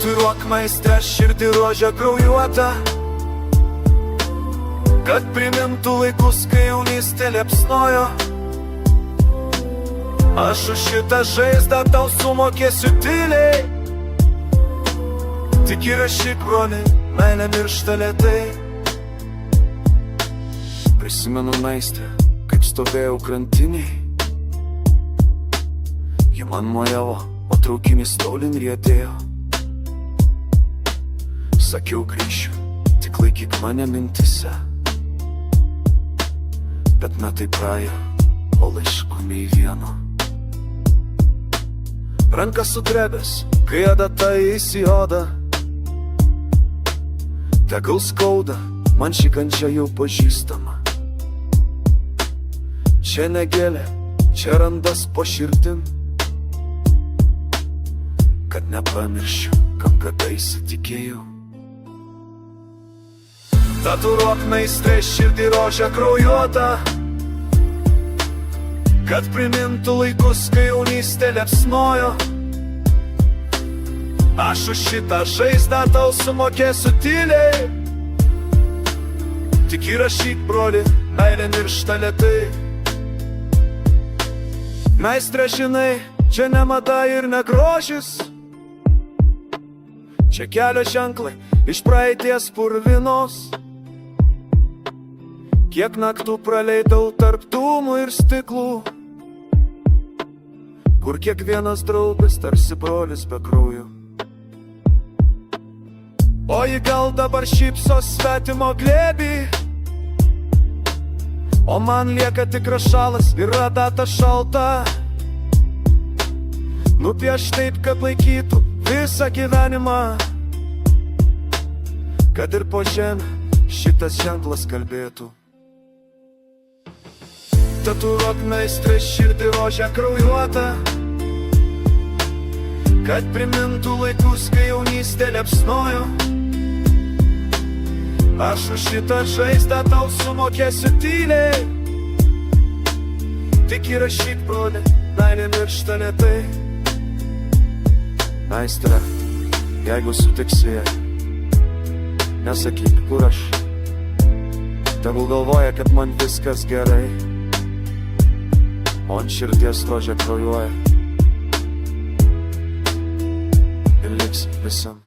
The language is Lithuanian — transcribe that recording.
Tatuiruok maistre širdį rožę kraujuotą, kad primintų laikus, kai jaunystė liepsnojo. Aš už šitą žaizdą tau sumokėsiu tyliai. Tik įrašyk, broli, meilė miršta lėtai. Prisimenu meistrę, kaip stovėjau krantiniai. Ji man mojavo, o traukinys tolin riedėjo. Sakiau, grįšiu, tik laikyk mane mintise. Bet metai praėjo, o laiškų nei vieno. Rankas sudrebęs, kai adata įsijoda. Tegul skauda, man ši kančia jau pažįstama. Čia ne gėlė, čia randas po širdim, kad nepamiršiu, kam kadaise tikėjau. Tatuiruok meistre širdį rožę kraujuotą, kad primintų laikus, kai jaunystė liepsnojo. Aš už šitą žaizdą tau sumokėsiu tyliai. Tik įrašyk, broli, meilė miršta lėtai. Meistre, žinai, čia ne mada ir ne grožis. Čia kelio ženklai iš praeities purvinos. Kiek naktų praleidau tarp dūmų ir stiklų, kur kiekvienas draugas tarsi brolis be kraujo. O ji gal dabar šypsos svetimo glėbį, o man lieka tik rašalas ir data šalta. Nupieš taip, kad laikytų visą gyvenimą, kad ir po žemę šitas ženklas kalbėtų. Tatuiruok meistre širdį rožę kraujuotą, kad primintų laikus, kai jaunystė liepsnojo. Aš už šitą žaizdą tau sumokėsiu tyliai. Tik įrašyk, broli, meilė miršta lėtai. Meistre, jeigu sutiksi ją, nesakyk, kur aš. Tegul galvoja, kad man viskas gerai, o ant širdies rožė kraujuoja ir liks visam.